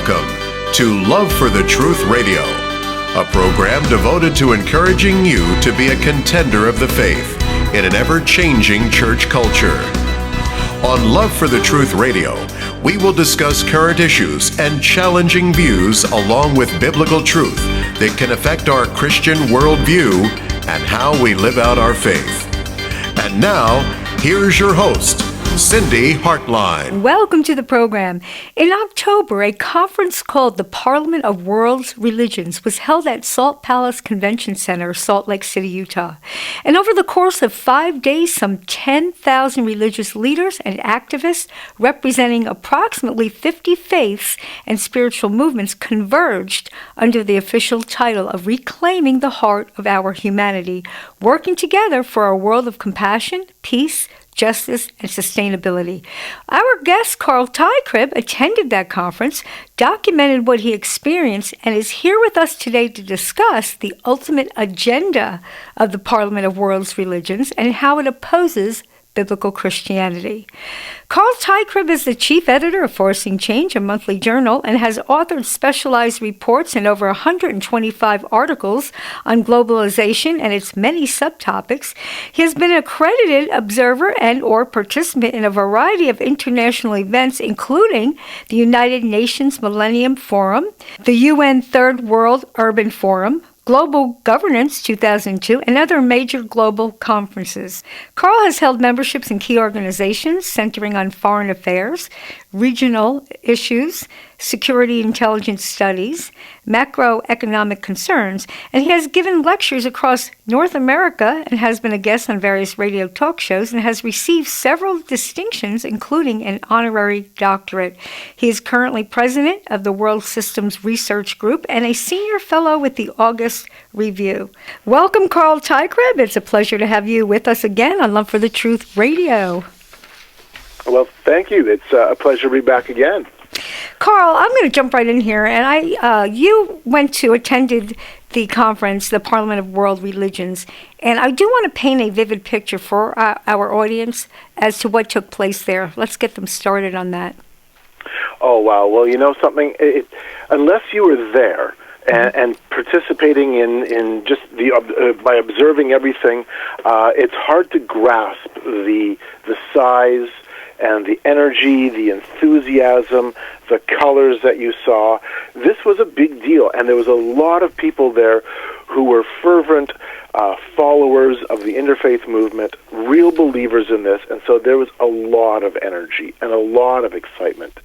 Welcome to Love for the Truth Radio, a program devoted to encouraging you to be a contender of the faith in an ever-changing church culture. On Love for the Truth Radio, we will discuss current issues and challenging views along with biblical truth that can affect our Christian worldview and how we live out our faith. And now, here's your host, Cindy Hartline. Welcome to the program. In October, a conference called the Parliament of World Religions was held at Salt Palace Convention Center, Salt Lake City, Utah. And over the course of 5 days, some 10,000 religious leaders and activists representing approximately 50 faiths and spiritual movements converged under the official title of Reclaiming the Heart of Our Humanity, working together for a world of compassion, peace, justice, and sustainability. Our guest, Carl Teichrib, attended that conference, documented what he experienced, and is here with us today to discuss the ultimate agenda of the Parliament of World Religions and how it opposes biblical Christianity. Carl Teichrib is the chief editor of Forcing Change, a monthly journal, and has authored specialized reports and over 125 articles on globalization and its many subtopics. He has been an accredited observer and or participant in a variety of international events, including the United Nations Millennium Forum, the UN Third World Urban Forum, Global Governance 2002, and other major global conferences. Carl has held memberships in key organizations centering on foreign affairs, regional issues, security intelligence studies, macroeconomic concerns, and he has given lectures across North America and has been a guest on various radio talk shows and has received several distinctions, including an honorary doctorate. He is currently president of the World Systems Research Group and a senior fellow with the August Review. Welcome, Carl Teichrib. It's a pleasure to have you with us again on Love for the Truth Radio. Well, thank you. It's a pleasure to be back again. Carl, I'm going to jump right in here, and you attended the conference, the Parliament of World Religions, and I do want to paint a vivid picture for our audience as to what took place there. Let's get them started on that. Oh, wow. Well, you know something? Unless you were there and participating in just by observing everything, it's hard to grasp the size and the energy, the enthusiasm, the colors that you saw. This was a big deal, and there was a lot of people there who were fervent followers of the interfaith movement, real believers in this, and so there was a lot of energy and a lot of excitement.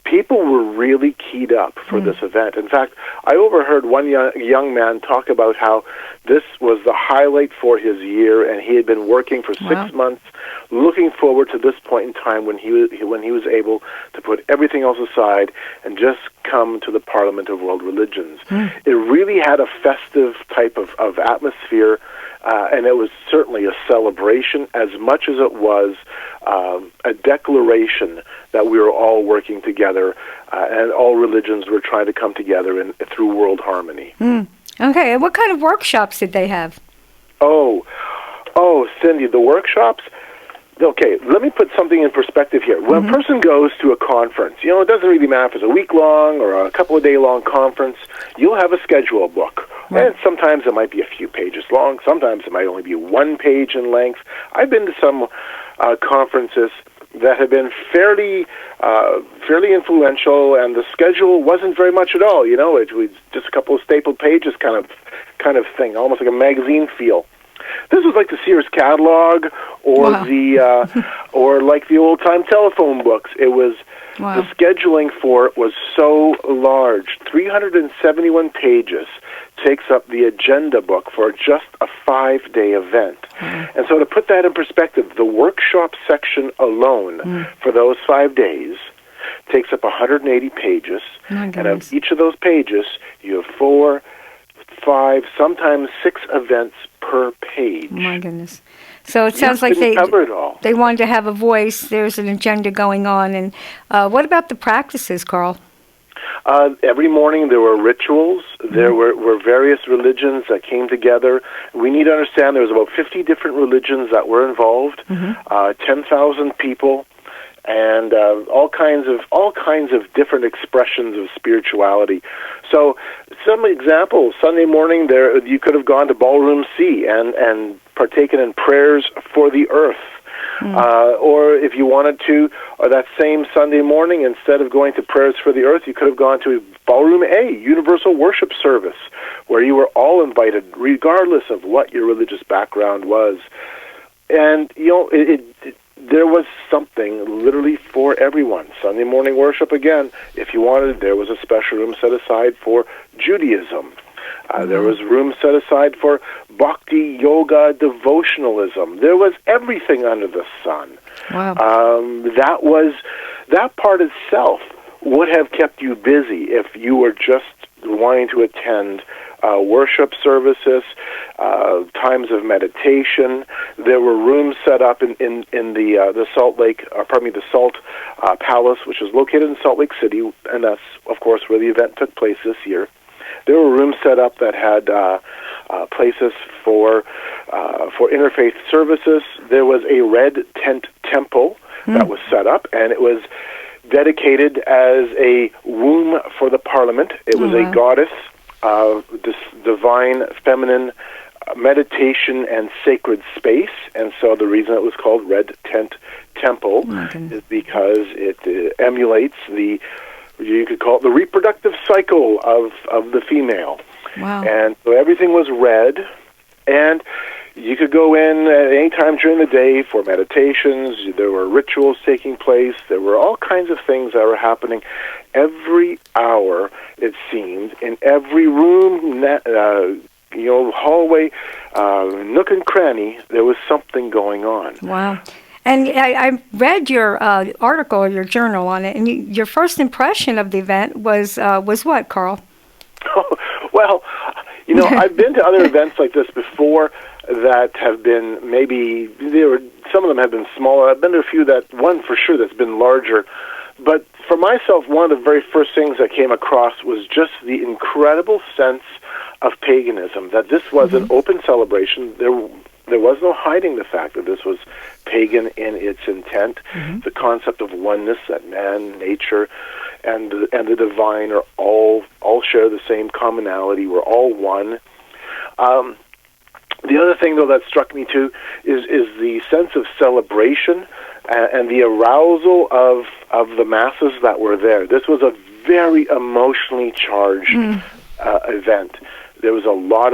People were really keyed up for this event. In fact, I overheard one young man talk about how this was the highlight for his year, and he had been working for 6 months, looking forward to this point in time when he was able to put everything else aside and just come to the Parliament of World Religions. It really had a festive type of atmosphere, and it was certainly a celebration as much as it was a declaration that we were all working together and all religions were trying to come together through world harmony. Okay, and what kind of workshops did they have? Oh, Cindy, the workshops? Okay, let me put something in perspective here. When a person goes to a conference, it doesn't really matter if it's a week-long or a couple-of-day-long conference, you'll have a schedule book. Right. And sometimes it might be a few pages long. Sometimes it might only be 1 page in length. I've been to some conferences that have been fairly influential, and the schedule wasn't very much at all. It was just a couple of stapled pages kind of thing, almost like a magazine feel. This was like the Sears catalog, or or like the old time telephone books. It was the scheduling for it was so large. 371 pages takes up the agenda book for just a 5-day event. And so to put that in perspective, the workshop section alone for those 5 days takes up 180 pages. And of each of those pages, you have 4, 5, sometimes 6 events per page. My goodness. So it sounds like they wanted to have a voice. There's an agenda going on. And what about the practices, Carl? Every morning there were rituals. There were various religions that came together. We need to understand there was about 50 different religions that were involved, 10,000 people. and all kinds of different expressions of spirituality. So, some examples: Sunday morning, there you could have gone to Ballroom C and partaken in prayers for the earth. Or if you wanted to, or that same Sunday morning, instead of going to prayers for the earth, you could have gone to Ballroom A, Universal Worship Service, where you were all invited, regardless of what your religious background was. And, there was something literally for everyone. Sunday morning worship, again, if you wanted, there was a special room set aside for Judaism. There was room set aside for bhakti, yoga, devotionalism. There was everything under the sun. Wow. That part itself would have kept you busy if you were just wanting to attend worship services, times of meditation. There were rooms set up in the Salt Palace, which is located in Salt Lake City, and that's, of course, where the event took place this year. There were rooms set up that had places for interfaith services. There was a red tent temple that was set up, and it was dedicated as a womb for the Parliament. It was a goddess, this divine feminine meditation and sacred space, and so the reason it was called Red Tent Temple is because it emulates you could call it the reproductive cycle of the female. Wow. And so everything was red, and you could go in at any time during the day for meditations. There were rituals taking place. There were all kinds of things that were happening every hour, it seemed, in every room, hallway, nook and cranny. There was something going on. Wow. And I read your article, your journal on it, and your first impression of the event was what, Carl? Oh, well, I've been to other events like this before that have been some of them have been smaller. I've been to a few one for sure that's been larger. But for myself, one of the very first things I came across was just the incredible sense of paganism, that this was an open celebration. There was no hiding the fact that this was pagan in its intent. The concept of oneness, that man, nature, and the divine are all share the same commonality. We're all one. The other thing, though, that struck me too is the sense of celebration and the arousal of the masses that were there. This was a very emotionally charged event. There was a lot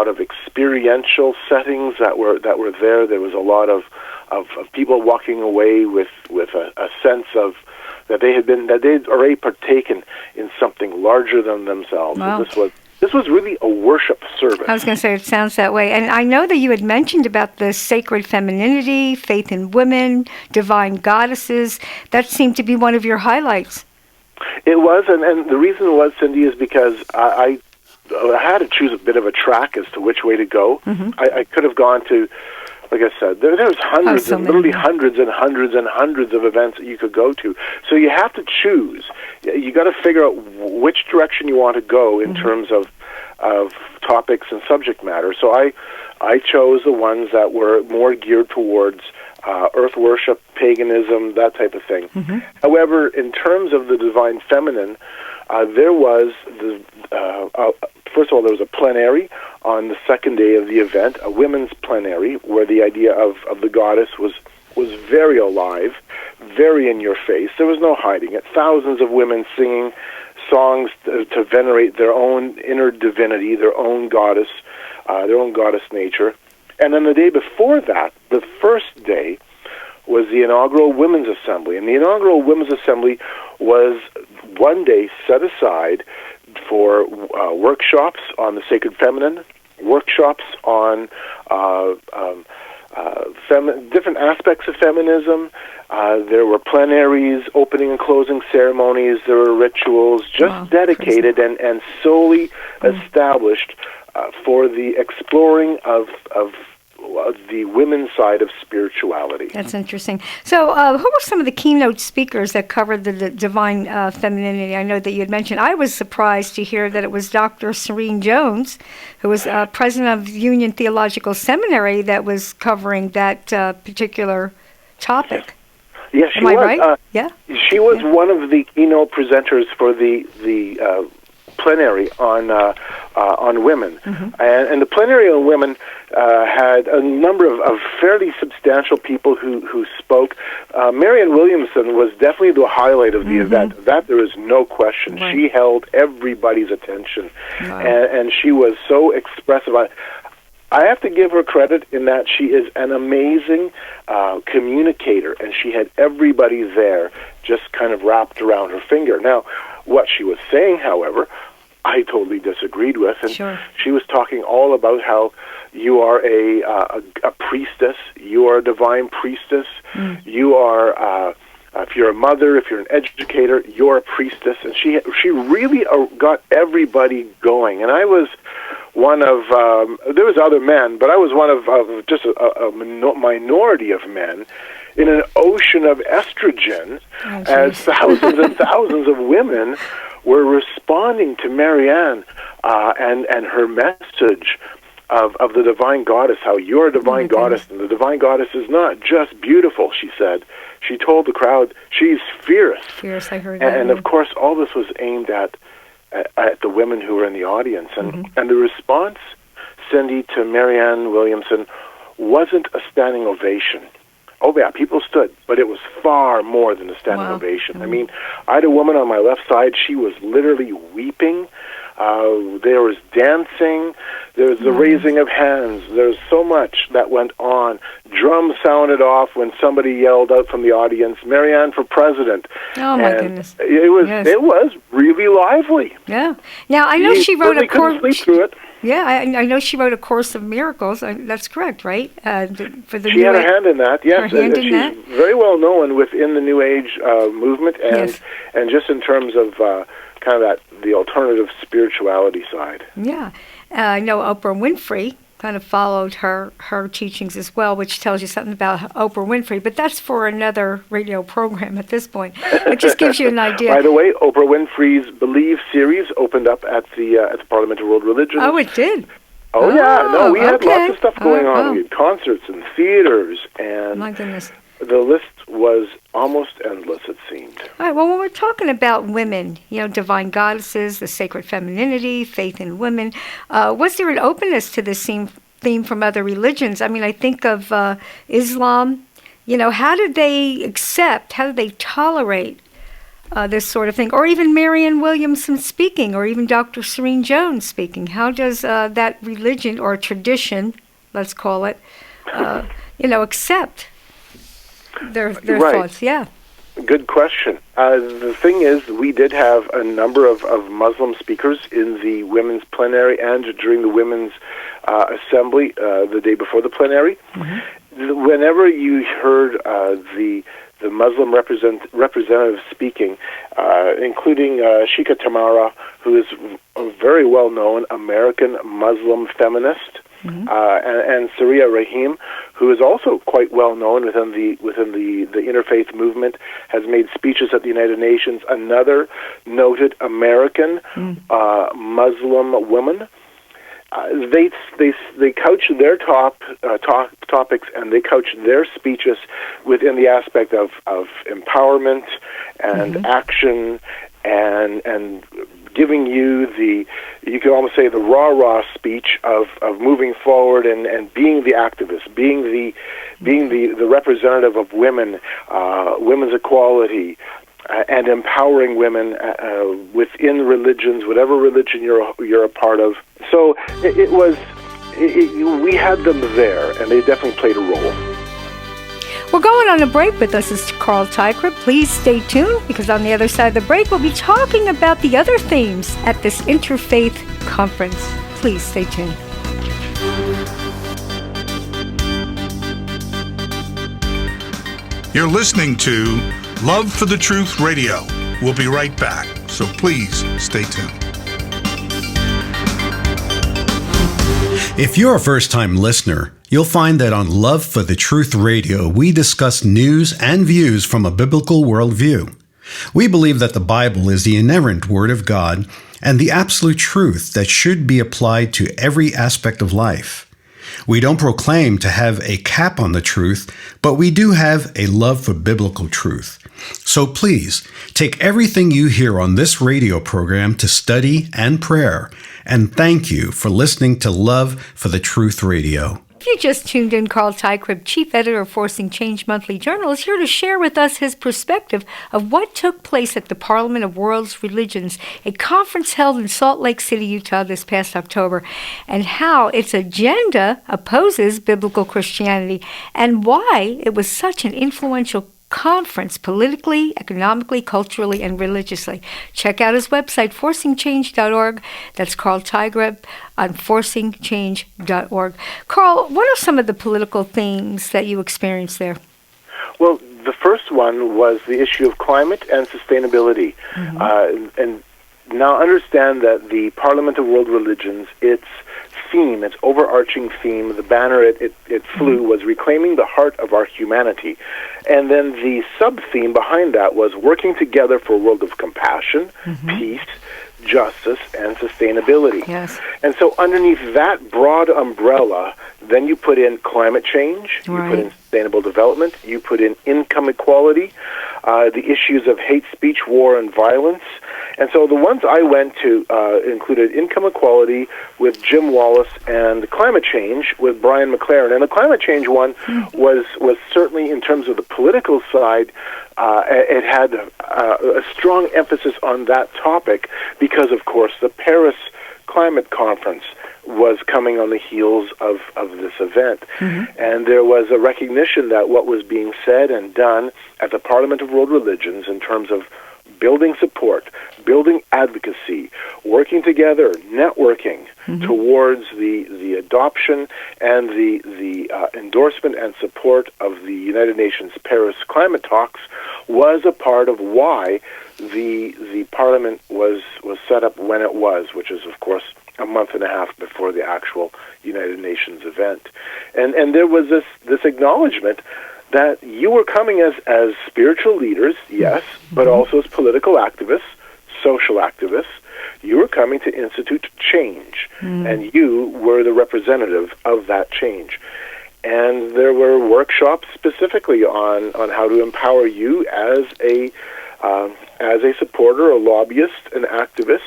of experiential settings that were there. There was a lot of people walking away with a sense of that they'd already partaken in something larger than themselves. Wow. And this was really a worship service. I was going to say, it sounds that way. And I know that you had mentioned about the sacred femininity, faith in women, divine goddesses. That seemed to be one of your highlights. It was, and the reason it was, Cindy, is because I had to choose a bit of a track as to which way to go. I could have gone to, like I said, there's hundreds literally hundreds and hundreds and hundreds of events that you could go to. So you have to choose. You got to figure out which direction you want to go in terms of topics and subject matter. So I chose the ones that were more geared towards earth worship, paganism, that type of thing. However, in terms of the divine feminine, there was first of all, there was a plenary on the second day of the event, a women's plenary, where the idea of the goddess was very alive, very in your face. There was no hiding it. Thousands of women singing songs to venerate their own inner divinity, their own goddess nature. And then the day before that, the first day, was the inaugural Women's Assembly. And the inaugural Women's Assembly was one day set aside for workshops on the sacred feminine, workshops on different aspects of feminism. There were plenaries, opening and closing ceremonies. There were rituals just dedicated and solely established for the exploring of the women's side of spirituality. That's interesting. So who were some of the keynote speakers that covered the divine femininity? I know that you had mentioned. I was surprised to hear that it was Dr. Serene Jones, who was president of Union Theological Seminary, that was covering that particular topic. Yeah, she Am I was. right? Yeah. She was one of the keynote presenters for the plenary on women, and the plenary on women had a number of fairly substantial people who spoke. Marianne Williamson was definitely the highlight of the event. That there is no question. Right. She held everybody's attention, Wow. and she was so expressive. I have to give her credit in that she is an amazing communicator, and she had everybody there just kind of wrapped around her finger. Now, what she was saying, however, I totally disagreed with, and Sure. she was talking all about how you are a priestess, you are a divine priestess, you are, if you're a mother, if you're an educator, you're a priestess, and she really got everybody going, and I was one of, there was other men, but I was one of just a minority of men in an ocean of estrogen, as thousands and thousands of women were responding to Marianne and her message of the divine goddess, how you're a divine goddess, and the divine goddess is not just beautiful, she said. She told the crowd, she's fierce. Fierce, I heard that. And of course, all this was aimed at the women who were in the audience. And the response, Cindy, to Marianne Williamson wasn't a standing ovation. Oh, yeah, people stood, but it was far more than a standing ovation. I mean, I had a woman on my left side. She was literally weeping. There was dancing. There was the raising of hands. There was so much that went on. Drums sounded off when somebody yelled out from the audience, "Marianne for president." Oh, my goodness. It was really lively. Yeah. Now, I know she wrote a couldn't course. sleep through it. Yeah, I know she wrote a Course of Miracles. That's correct, right? For the she had a hand in that, yes. Her hand in she's that? very well known within the New Age movement, and just in terms of kind of the alternative spirituality side. Yeah. I know Oprah Winfrey kind of followed her teachings as well, which tells you something about Oprah Winfrey, but that's for another radio program at this point. It just gives you an idea. By the way, Oprah Winfrey's Believe series opened up at the Parliament of World Religions. Oh, it did? Oh, yeah. No, we had okay. lots of stuff going on. We had concerts and theaters, and my goodness. The list was almost endless, it seemed. All right, well, when we're talking about women, divine goddesses, the sacred femininity, faith in women, was there an openness to this theme from other religions? I mean, I think of Islam. How did they accept, how did they tolerate this sort of thing? Or even Marianne Williamson speaking, or even Dr. Serene Jones speaking. How does that religion or tradition, let's call it, accept their thoughts? Yeah. Good question. The thing is, we did have a number of Muslim speakers in the women's plenary and during the women's assembly the day before the plenary. Whenever you heard the Muslim representative speaking, including Sheikha Tamara, who is a very well-known American Muslim feminist, and Saria Rahim, who is also quite well known within the interfaith movement, has made speeches at the United Nations. Another noted American Muslim woman. They couch their topics, and they couch their speeches within the aspect of empowerment and action and giving you you could almost say the rah-rah speech of moving forward and being the activist, being the representative of women, women's equality, and empowering women within religions, whatever religion you're a part of. So we had them there, and they definitely played a role. We're going on a break, but this is Carl Teichrib. Please stay tuned, because on the other side of the break, we'll be talking about the other themes at this Interfaith Conference. Please stay tuned. You're listening to Love for the Truth Radio. We'll be right back, so please stay tuned. If you're a first-time listener, you'll find that on Love for the Truth Radio, we discuss news and views from a biblical worldview. We believe that the Bible is the inerrant Word of God and the absolute truth that should be applied to every aspect of life. We don't proclaim to have a cap on the truth, but we do have a love for biblical truth. So please, take everything you hear on this radio program to study and prayer, and thank you for listening to Love for the Truth Radio. If you just tuned in, Carl Teichrib, Chief Editor of Forcing Change Monthly Journal, is here to share with us his perspective of what took place at the Parliament of World Religions, a conference held in Salt Lake City, Utah this past October, and how its agenda opposes biblical Christianity and why it was such an influential conference politically, economically, culturally, and religiously. Check out his website, forcingchange.org. That's Carl Teichrib on forcingchange.org. Carl, what are some of the political themes that you experienced there? Well, the first one was the issue of climate and sustainability. And now understand that the Parliament of World Religions, its theme, its overarching theme, the banner it flew was reclaiming the heart of our humanity. And then the sub-theme behind that was working together for a world of compassion, peace, justice, and sustainability. Yes. And so underneath that broad umbrella, then you put in climate change, you put in sustainable development, you put in income equality, the issues of hate speech, war, and violence. And so the ones I went to included income equality with Jim Wallace and climate change with Brian McLaren. And the climate change one was certainly, in terms of the political side, it had a strong emphasis on that topic because, of course, the Paris Climate Conference was coming on the heels of this event. And there was a recognition that what was being said and done at the Parliament of World Religions in terms of building support, building advocacy, working together, networking towards the adoption and the endorsement and support of the United Nations Paris climate talks was a part of why the Parliament was set up when it was, which is, of course, a month and a half before the actual United Nations event. And there was this acknowledgement that you were coming as spiritual leaders, yes, but also as political activists, social activists. You were coming to institute change, and you were the representative of that change. And there were workshops specifically on how to empower you as a supporter, a lobbyist, an activist,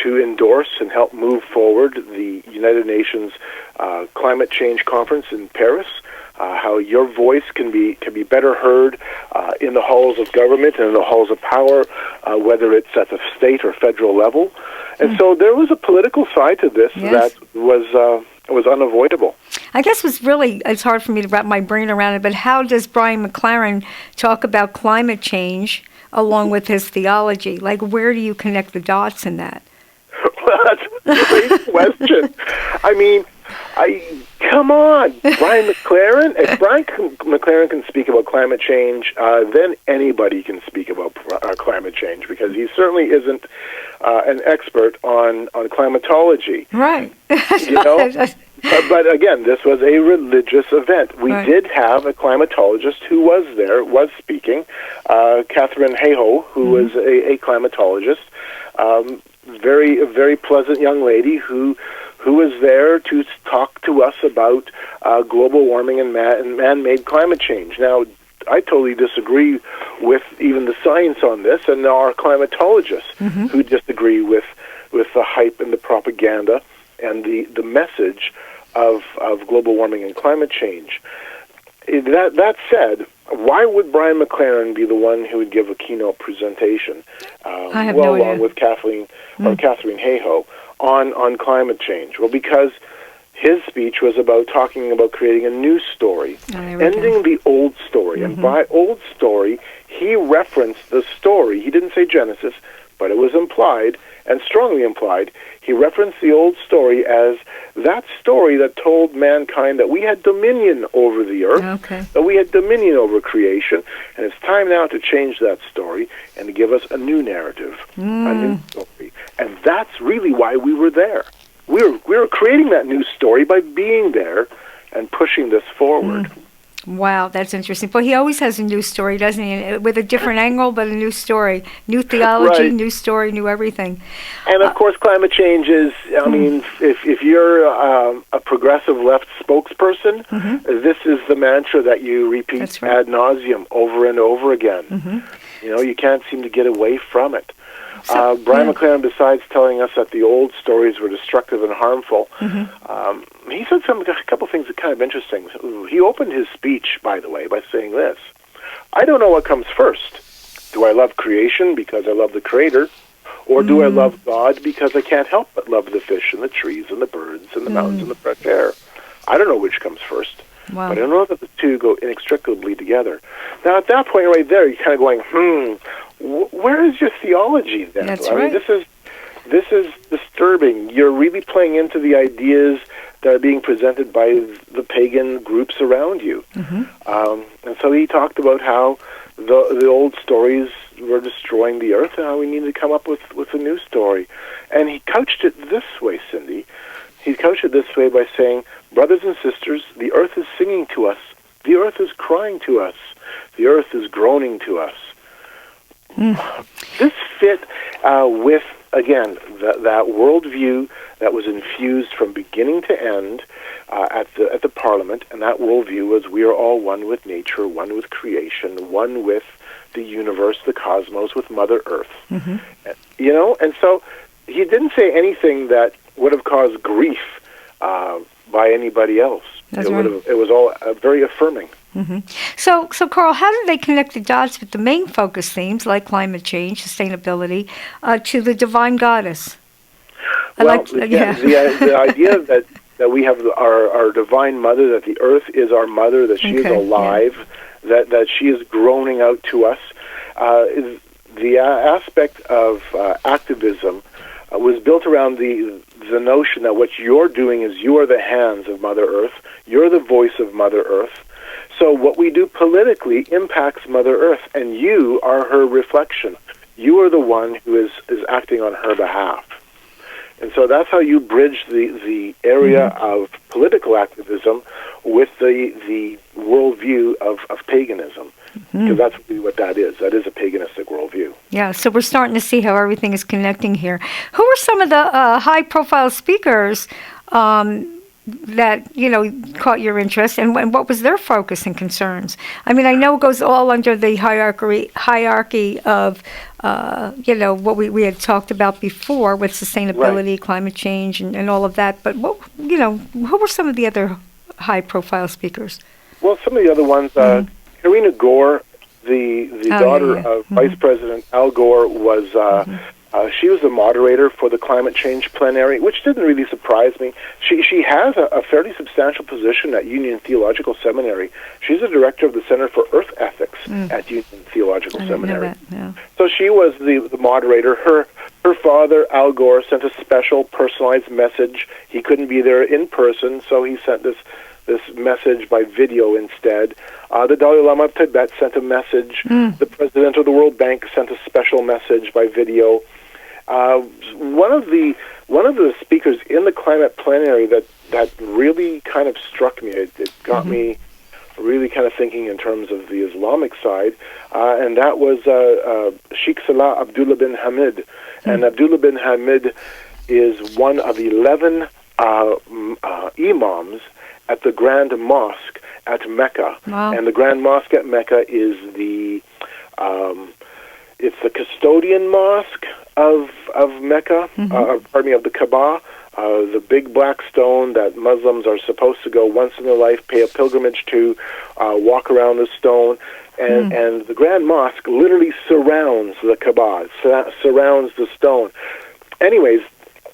to endorse and help move forward the United Nations Climate Change Conference in Paris. How your voice can be better heard in the halls of government and in the halls of power, whether it's at the state or federal level. And so there was a political side to this that was unavoidable. I guess it's hard for me to wrap my brain around it, but how does Brian McLaren talk about climate change along with his theology? Like, where do you connect the dots in that? Well, that's a great question. I mean, come on, Brian McLaren. If Brian McLaren can speak about climate change, then anybody can speak about climate change, because he certainly isn't an expert on climatology. Right. You know? But again, this was a religious event. We did have a climatologist who was speaking, Catherine Hayhoe, who was a climatologist, a very pleasant young lady who was there to talk to us about global warming and man-made climate change. Now, I totally disagree with even the science on this, and there are climatologists who disagree with the hype and the propaganda and the message of global warming and climate change. That said, why would Brian McLaren be the one who would give a keynote presentation, I have no idea. along with Catherine Hayhoe, on climate change? Well, because his speech was about talking about creating a new story, ending the old story. And by old story, he referenced the story. He didn't say Genesis, but it was implied, and strongly implied. He referenced the old story as that story that told mankind that we had dominion over the earth, that we had dominion over creation, and it's time now to change that story and to give us a new narrative, a new story. And that's really why we were there. We were creating that new story by being there and pushing this forward. Wow, that's interesting. But he always has a new story, doesn't he? With a different angle, but a new story. New theology, Right. new story, new everything. And of course, climate change is, I mean, if you're a progressive left spokesperson, this is the mantra that you repeat That's right. ad nauseum over and over again. You know, you can't seem to get away from it. Brian McLaren, besides telling us that the old stories were destructive and harmful, he said a couple things that are kind of interesting. He opened his speech, by the way, by saying this: I don't know what comes first. Do I love creation because I love the Creator? Or do I love God because I can't help but love the fish and the trees and the birds and the mountains and the fresh air? I don't know which comes first. Wow. But I know that the two go inextricably together. Now, at that point right there, you're kind of going, where is your theology then? That's I right. mean, this is disturbing. You're really playing into the ideas that are being presented by the pagan groups around you. And so he talked about how the old stories were destroying the earth and how we needed to come up with a new story. And he couched it this way, Cindy. He couched it this way by saying, brothers and sisters, the earth is singing to us. The earth is crying to us. The earth is groaning to us. This fit with, again, that worldview that was infused from beginning to end at the Parliament, and that worldview was we are all one with nature, one with creation, one with the universe, the cosmos, with Mother Earth. You know, and so he didn't say anything that would have caused grief by anybody else. That's right. It was all very affirming. So, Carl, how do they connect the dots with the main focus themes like climate change, sustainability, to the divine goddess? The idea that we have our divine mother, that the earth is our mother, that she is alive, that she is groaning out to us. The aspect of activism was built around the notion that what you're doing is you are the hands of Mother Earth, you're the voice of Mother Earth. So what we do politically impacts Mother Earth, and you are her reflection. You are the one who is acting on her behalf. And so that's how you bridge the area of political activism with the worldview of paganism. Because that's really what that is. That is a paganistic worldview. Yeah, so we're starting to see how everything is connecting here. Who were some of the high-profile speakers that, caught your interest, and what was their focus and concerns? I mean, I know it goes all under the hierarchy of, what we had talked about before with sustainability, climate change, and all of that. But, who were some of the other high-profile speakers? Well, some of the other ones, Karina Gore, the daughter of Vice President Al Gore, was she was the moderator for the climate change plenary, which didn't really surprise me. She has a fairly substantial position at Union Theological Seminary. She's the director of the Center for Earth Ethics at Union Theological Seminary. Know that, yeah. So she was the moderator. Her father, Al Gore, sent a special personalized message. He couldn't be there in person, so he sent this message by video instead. The Dalai Lama of Tibet sent a message. The president of the World Bank sent a special message by video. One of the speakers in the climate plenary that really kind of struck me. It got me really kind of thinking in terms of the Islamic side, and that was Sheikh Salah Abdullah bin Hamid. And Abdullah bin Hamid is one of 11 imams at the Grand Mosque at Mecca. Wow. And the Grand Mosque at Mecca is it's the custodian mosque of Mecca, of the Kaaba, the big black stone that Muslims are supposed to go once in their life, pay a pilgrimage to, walk around the stone. And the Grand Mosque literally surrounds the Kaaba, surrounds the stone. Anyways,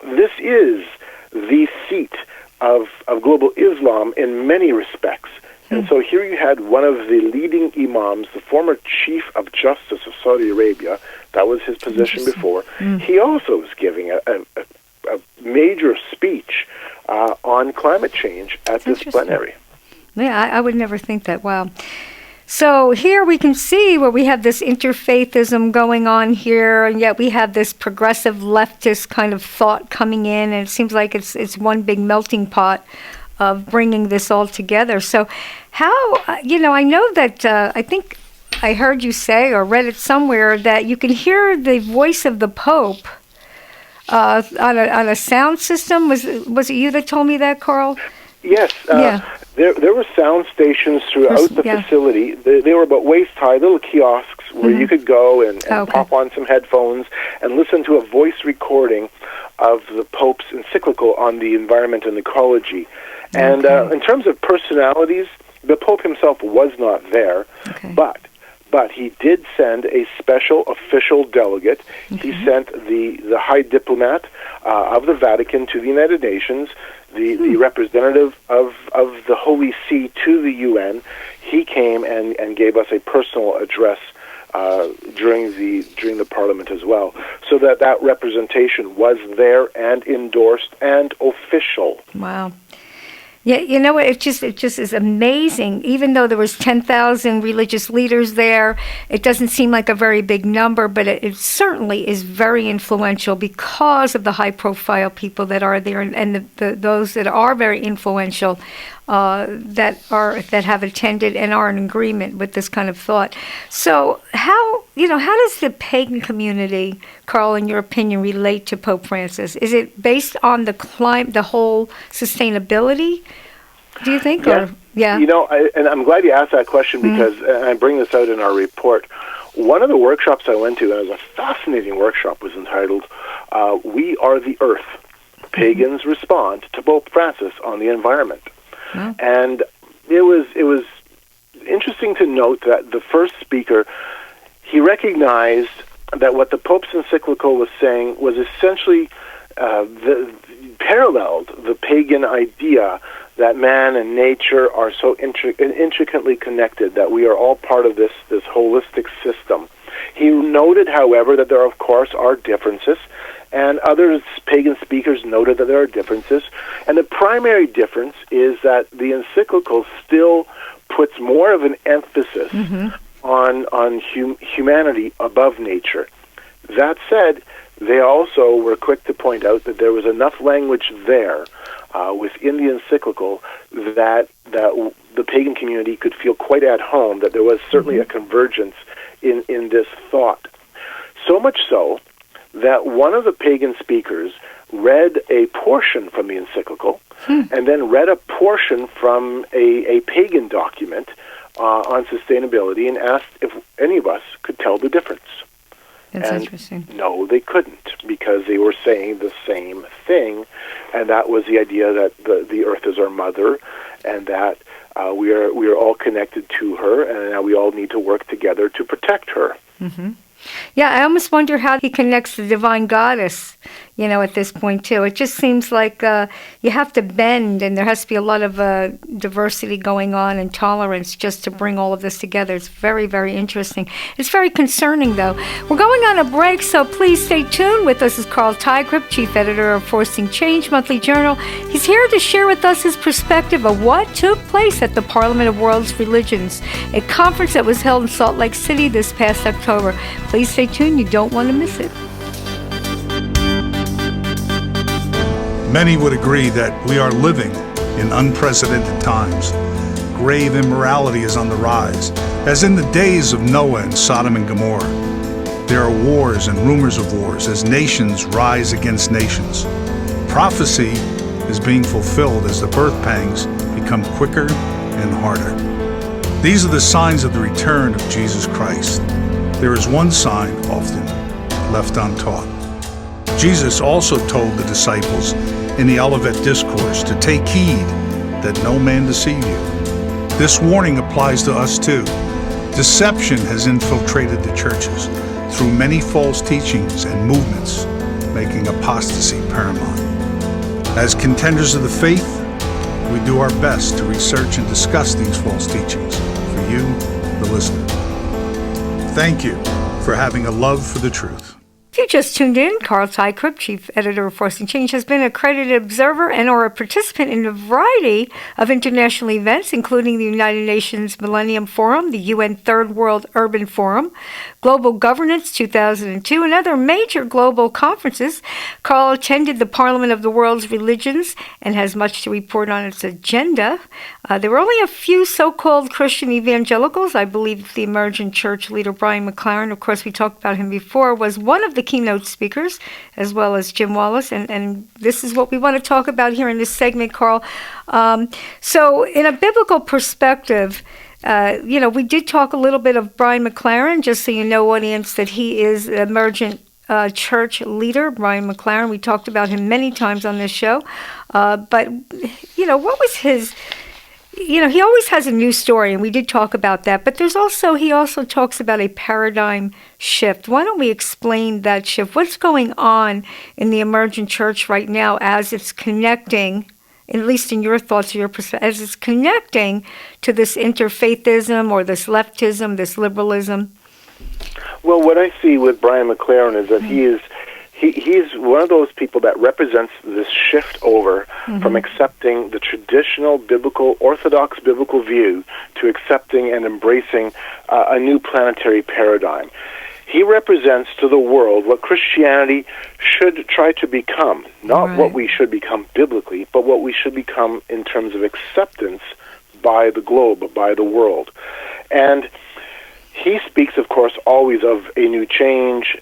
this is the seat of global Islam in many respects. And so here you had one of the leading imams, the former Chief of Justice of Saudi Arabia. That was his position before. He also was giving a major speech on climate change at this plenary. Yeah, I would never think that. Wow. So here we can see where we have this interfaithism going on here, and yet we have this progressive leftist kind of thought coming in, and it seems like it's one big melting pot of bringing this all together. So how, I know that I think I heard you say or read it somewhere that you can hear the voice of the Pope on a sound system. Was it you that told me that, Carl? Yes. There were sound stations throughout the facility. They were about waist-high, little kiosks where you could go and pop on some headphones and listen to a voice recording of the Pope's encyclical on the environment and ecology. And in terms of personalities, the Pope himself was not there, but he did send a special official delegate. He sent the high diplomat of the Vatican to the United Nations, the representative of the Holy See to the UN. He came and gave us a personal address during the Parliament as well, so that representation was there and endorsed and official. Wow. Yeah, you know what? It just is amazing. Even though there was 10,000 religious leaders there, it doesn't seem like a very big number, but it certainly is very influential because of the high-profile people that are there, and those that are very influential that have attended and are in agreement with this kind of thought. So how does the pagan community, Carl, in your opinion, relate to Pope Francis? Is it based on the whole sustainability, do you think? Yeah. And I'm glad you asked that question because I bring this out in our report. One of the workshops I went to, and it was a fascinating workshop, was entitled "We Are the Earth: Pagans Respond to Pope Francis on the Environment." And it was interesting to note that the first speaker, he recognized that what the Pope's encyclical was saying was essentially paralleled the pagan idea that man and nature are so intricately connected, that we are all part of this holistic system. He noted, however, that there, of course, are differences, and other pagan speakers noted that there are differences. And the primary difference is that the encyclical still puts more of an emphasis on humanity above nature. That said, they also were quick to point out that there was enough language there within the encyclical that the pagan community could feel quite at home, that there was certainly a convergence in this thought. So much so that one of the pagan speakers read a portion from the encyclical and then read a portion from a pagan document on sustainability and asked if any of us could tell the difference. That's interesting. No, they couldn't, because they were saying the same thing, and that was the idea that the earth is our mother, and that we are all connected to her, and that we all need to work together to protect her. Yeah, I almost wonder how he connects the divine goddess, at this point, too. It just seems like you have to bend, and there has to be a lot of diversity going on and tolerance just to bring all of this together. It's very, very interesting. It's very concerning, though. We're going on a break, so please stay tuned. With us is Carl Teichrib, Chief Editor of Forcing Change Monthly Journal. He's here to share with us his perspective of what took place at the Parliament of World's Religions, a conference that was held in Salt Lake City this past October. Please stay tuned. You don't want to miss it. Many would agree that we are living in unprecedented times. Grave immorality is on the rise, as in the days of Noah and Sodom and Gomorrah. There are wars and rumors of wars as nations rise against nations. Prophecy is being fulfilled as the birth pangs become quicker and harder. These are the signs of the return of Jesus Christ. There is one sign often left untaught. Jesus also told the disciples in the Olivet Discourse to take heed that no man deceive you. This warning applies to us too. Deception has infiltrated the churches through many false teachings and movements, making apostasy paramount. As contenders of the faith, we do our best to research and discuss these false teachings for you, the listener. Thank you for having a love for the truth. If you just tuned in, Carl Teichrib, Chief Editor of Force and Change, has been an accredited observer and or a participant in a variety of international events, including the United Nations Millennium Forum, the UN Third World Urban Forum, Global Governance 2002, and other major global conferences. Carl attended the Parliament of the World's Religions and has much to report on its agenda. There were only a few so-called Christian evangelicals. I believe the emergent church leader Brian McLaren, of course we talked about him before, was one of the keynote speakers, as well as Jim Wallace, and this is what we want to talk about here in this segment, Carl. So in a biblical perspective, we did talk a little bit of Brian McLaren, just so you know, audience, that he is an emergent church leader, Brian McLaren. We talked about him many times on this show. But, what was his... he always has a new story, and we did talk about that. But he also talks about a paradigm shift. Why don't we explain that shift? What's going on in the emergent church right now as it's connecting, at least in your thoughts or your perspective, as it's connecting to this interfaithism or this leftism, this liberalism? Well, what I see with Brian McLaren is that he's one of those people that represents this shift over from accepting the traditional orthodox biblical view to accepting and embracing a new planetary paradigm. He represents to the world what Christianity should try to become, not what we should become biblically, but what we should become in terms of acceptance by the globe, by the world. And he speaks, of course, always of a new change.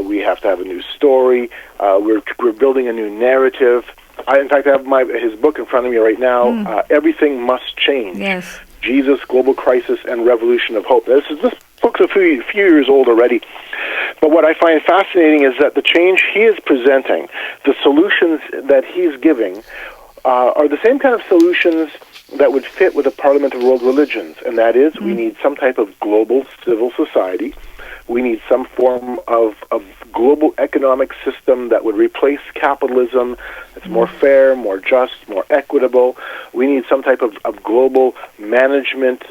We have to have a new story. We're building a new narrative. In fact, I have his book in front of me right now. Everything Must Change. Yes. Jesus, Global Crisis, and Revolution of Hope. This book's a few years old already. But what I find fascinating is that the change he is presenting, the solutions that he's giving, are the same kind of solutions that would fit with the Parliament of World Religions, and that is we need some type of global civil society. We need some form of global economic system that would replace capitalism. It's more fair, more just, more equitable. We need some type of global management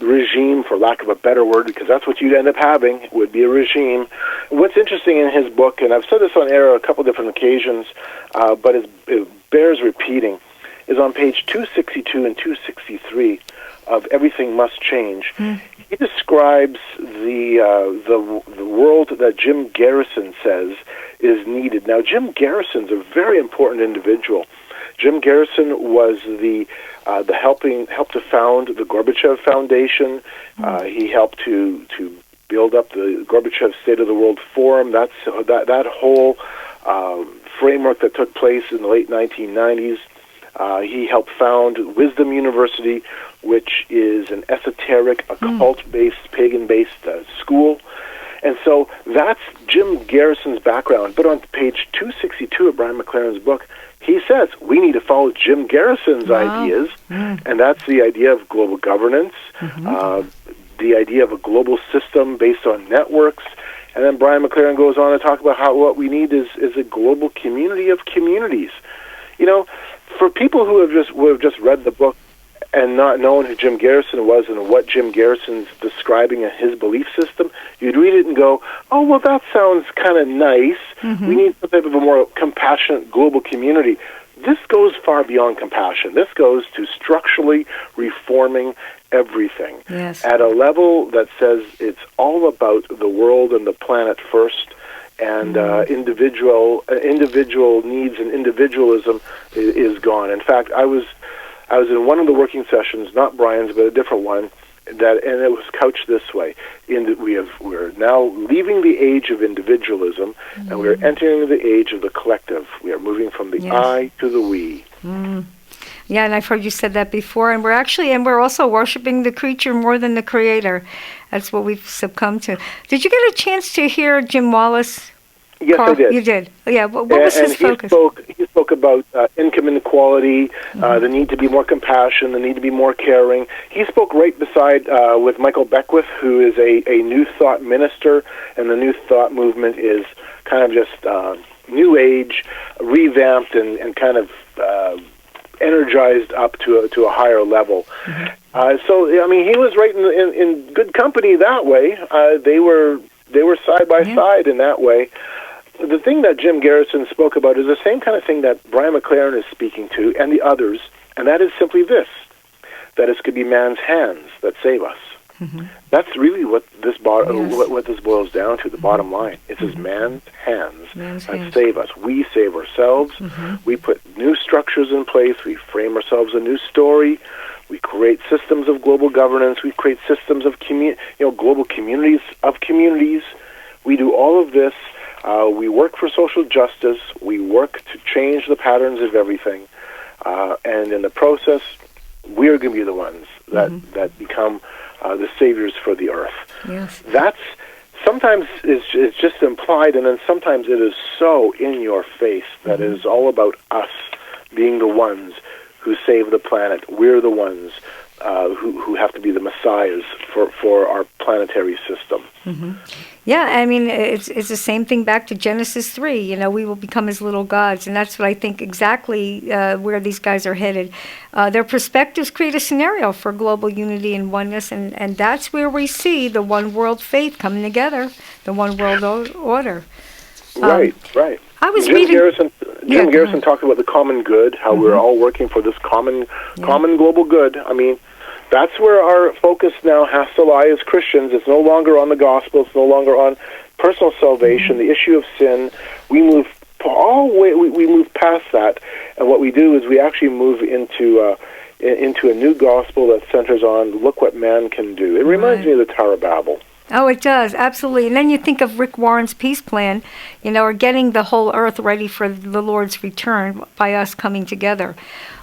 regime, for lack of a better word, because that's what you'd end up having, would be a regime. What's interesting in his book, and I've said this on air a couple different occasions, but it bears repeating, is on page 262 and 263 of Everything Must Change. He describes the world that Jim Garrison says is needed. Now, Jim Garrison's a very important individual. Jim Garrison was helped to found the Gorbachev Foundation. He helped to build up the Gorbachev State of the World Forum. That whole framework that took place in the late 1990s. He helped found Wisdom University, which is an esoteric, occult-based, pagan-based school. And so that's Jim Garrison's background. But on page 262 of Brian McLaren's book, he says we need to follow Jim Garrison's ideas, and that's the idea of global governance, the idea of a global system based on networks. And then Brian McLaren goes on to talk about how what we need is a global community of communities. For people who have just read the book and not known who Jim Garrison was and what Jim Garrison's describing in his belief system, you'd read it and go, oh, well, that sounds kind of nice. We need some type of a more compassionate global community. This goes far beyond compassion. This goes to structurally reforming everything at a level that says it's all about the world and the planet first. And individual needs and individualism is gone. In fact, I was in one of the working sessions, not Brian's, but a different one, and it was couched this way: we're now leaving the age of individualism, and we're entering the age of the collective. We are moving from the I to the we. Yeah, and I've heard you said that before, and we're also worshiping the creature more than the creator. That's what we've succumbed to. Did you get a chance to hear Jim Wallace? Yes, Carl? I did. You did. Yeah. What was his focus? He spoke about income inequality, the need to be more compassionate, the need to be more caring. He spoke right beside with Michael Beckwith, who is a New Thought minister, and the New Thought movement is kind of just New Age, revamped and kind of energized up to a higher level. So, I mean, he was right in good company that way. They were They were side by side in that way. The thing that Jim Garrison spoke about is the same kind of thing that Brian McLaren is speaking to, and the others, and that is simply this, that it could be man's hands that save us. Mm-hmm. That's really what this boils down to, the bottom line. It says man's hands that save us. We save ourselves. Mm-hmm. We put new structures in place. We frame ourselves a new story. We create systems of global governance. We create systems of global communities of communities. We do all of this. We work for social justice. We work to change the patterns of everything. And in the process, we're going to be the ones that become the saviors for the earth. Yes. That's sometimes it's just implied, and then sometimes it is so in your face that it is all about us being the ones who save the planet. We're the ones who have to be the messiahs for our planetary system. Mm-hmm. Yeah, I mean, it's the same thing back to Genesis 3. You know, we will become as little gods, and that's what I think exactly where these guys are headed. Their perspectives create a scenario for global unity and oneness, and that's where we see the one world faith coming together, the one world order. Right. I was Jim reading... Garrison talked about the common good, how we're all working for this common global good. I mean, that's where our focus now has to lie as Christians. It's no longer on the gospel. It's no longer on personal salvation, the issue of sin. We move we move past that, and what we do is we actually move into a new gospel that centers on look what man can do. It reminds me of the Tower of Babel. Oh, it does, absolutely. And then you think of Rick Warren's peace plan, or getting the whole earth ready for the Lord's return by us coming together.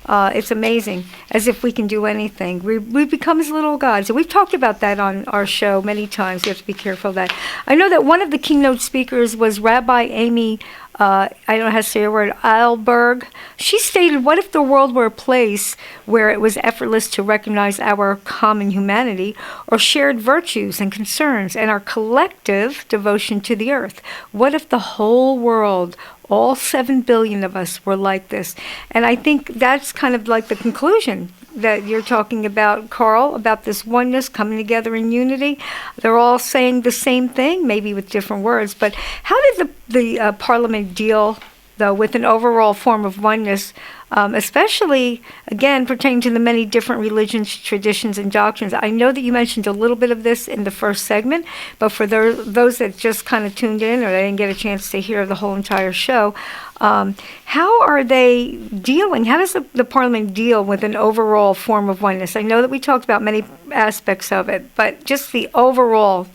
It's amazing, as if we can do anything. We become as little gods. And we've talked about that on our show many times. You have to be careful of that. I know that one of the keynote speakers was Rabbi Amy, I don't know how to say her word, Eilberg. She stated, what if the world were a place where it was effortless to recognize our common humanity or shared virtues and concerns and our collective devotion to the earth? What if the whole world, all 7 billion of us, were like this? And I think that's kind of like the conclusion that you're talking about, Carl, about this oneness coming together in unity. They're all saying the same thing, maybe with different words. But how did the Parliament deal, though, with an overall form of oneness, especially, again, pertaining to the many different religions, traditions, and doctrines? I know that you mentioned a little bit of this in the first segment, but for those that just kind of tuned in or they didn't get a chance to hear the whole entire show, how are they dealing? How does the Parliament deal with an overall form of oneness? I know that we talked about many aspects of it, but just the overall,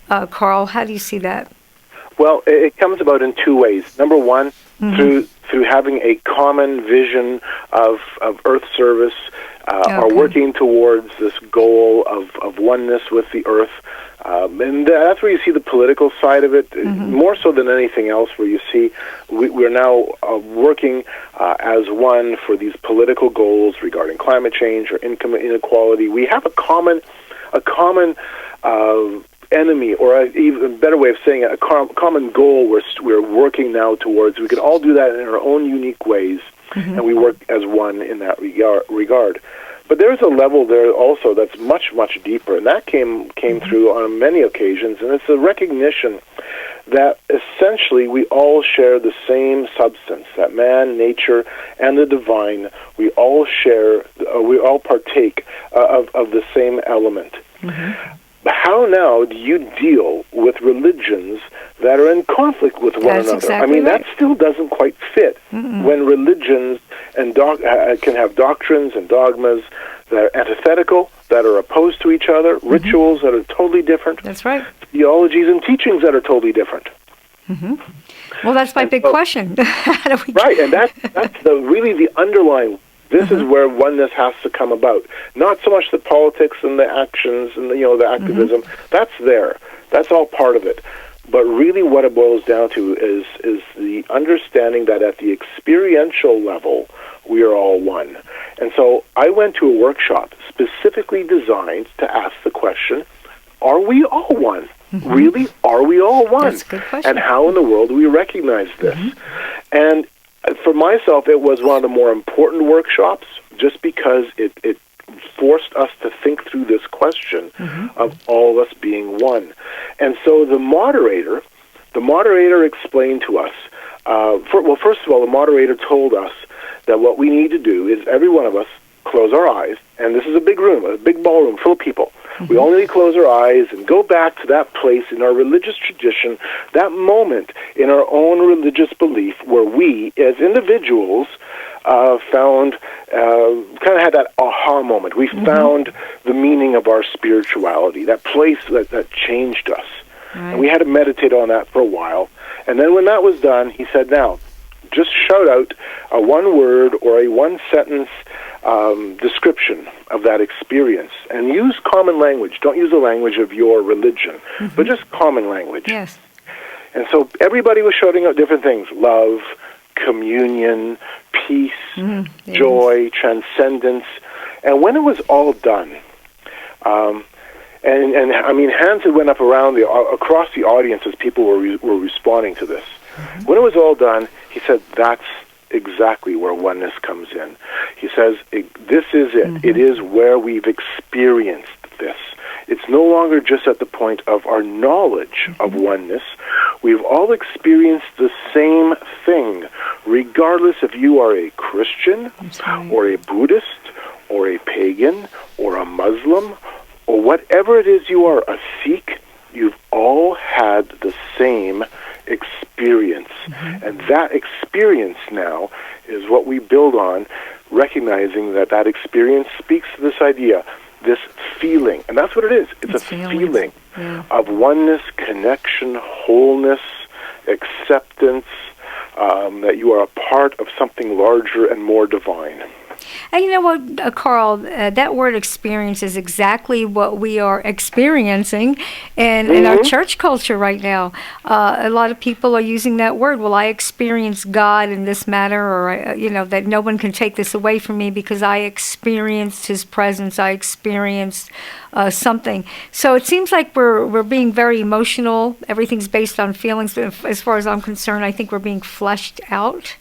Carl, how do you see that? Well, it comes about in two ways. Number one, through having a common vision of earth service, are working towards this goal of oneness with the earth. And that's where you see the political side of it, more so than anything else, where you see we're now working as one for these political goals regarding climate change or income inequality. We have a common enemy, or even better way of saying it, a common goal we're working now towards. We can all do that in our own unique ways, and we work as one in that regard. But there's a level there also that's much, much deeper, and that came through on many occasions, and it's a recognition that essentially we all share the same substance, that man, nature, and the divine, we all partake of the same element. How now do you deal with religions that are in conflict with one another? Exactly right. That still doesn't quite fit when religions and can have doctrines and dogmas that are antithetical, that are opposed to each other, rituals that are totally different. That's right. Theologies and teachings that are totally different. Well, that's my big question. How do we right, and that's really the underlying. This is where oneness has to come about. Not so much the politics and the actions and the activism. That's there. That's all part of it. But really what it boils down to is the understanding that at the experiential level, we are all one. And so I went to a workshop specifically designed to ask the question, are we all one? Really, are we all one? That's a good question. And how in the world do we recognize this? And for myself, it was one of the more important workshops just because it forced us to think through this question of all of us being one. And so the moderator explained to us, first of all, the moderator told us that what we need to do is every one of us close our eyes, and this is a big room, a big ballroom full of people. We only need to close our eyes and go back to that place in our religious tradition, that moment in our own religious belief where we, as individuals, found, kind of had that aha moment. We found the meaning of our spirituality, that place that changed us. Right. And we had to meditate on that for a while. And then when that was done, he said, now, just shout out a one word or a one sentence description of that experience, and use common language. Don't use the language of your religion, but just common language. Yes. And so everybody was shouting out different things: love, communion, peace, joy, transcendence. And when it was all done, and I mean, hands that went up around across the audience as people were responding to this. When it was all done, he said, that's exactly where oneness comes in. He says, this is it. It is where we've experienced this. It's no longer just at the point of our knowledge of oneness. We've all experienced the same thing, regardless if you are a Christian or a Buddhist or a pagan or a Muslim or whatever it is you are, a Sikh. You've all had the same experience. And that experience now is what we build on, recognizing that experience speaks to this idea, this feeling. And that's what it is. It's a feeling of oneness, connection, wholeness, acceptance, that you are a part of something larger and more divine. And you know what, Carl, that word experience is exactly what we are experiencing in our church culture right now. A lot of people are using that word. Well, I experience God in this manner, or, that no one can take this away from me because I experienced His presence. I experienced something. So it seems like we're being very emotional. Everything's based on feelings. As far as I'm concerned, I think we're being fleshed out.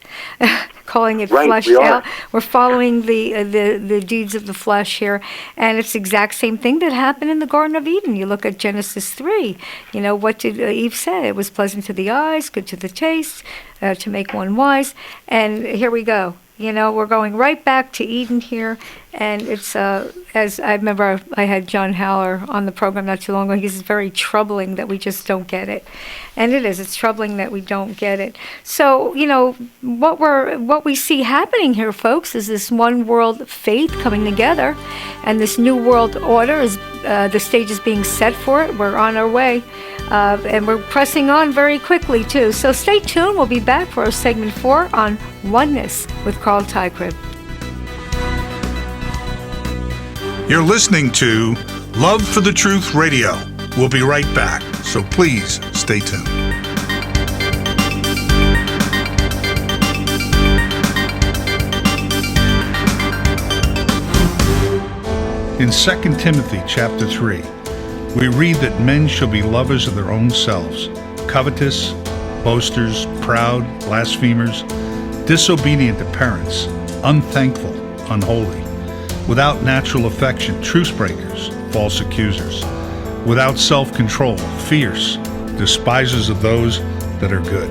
Calling it fleshed out. We're following the deeds of the flesh here, and it's the exact same thing that happened in the Garden of Eden. You look at Genesis 3. What did Eve say? It was pleasant to the eyes, good to the taste, to make one wise. And here we go. We're going right back to Eden here, and it's, as I remember, I had John Haller on the program not too long ago. He's very troubling that we just don't get it. And it is. It's troubling that we don't get it. So, what we see happening here, folks, is this one world faith coming together, and this new world order is, the stage is being set for it. We're on our way. And we're pressing on very quickly, too. So stay tuned. We'll be back for our segment 4 on Oneness with Carl Teichrib. You're listening to Love for the Truth Radio. We'll be right back, so please stay tuned. In 2 Timothy chapter 3, we read that men shall be lovers of their own selves, covetous, boasters, proud, blasphemers, disobedient to parents, unthankful, unholy, without natural affection, truce breakers, false accusers, without self-control, fierce, despisers of those that are good,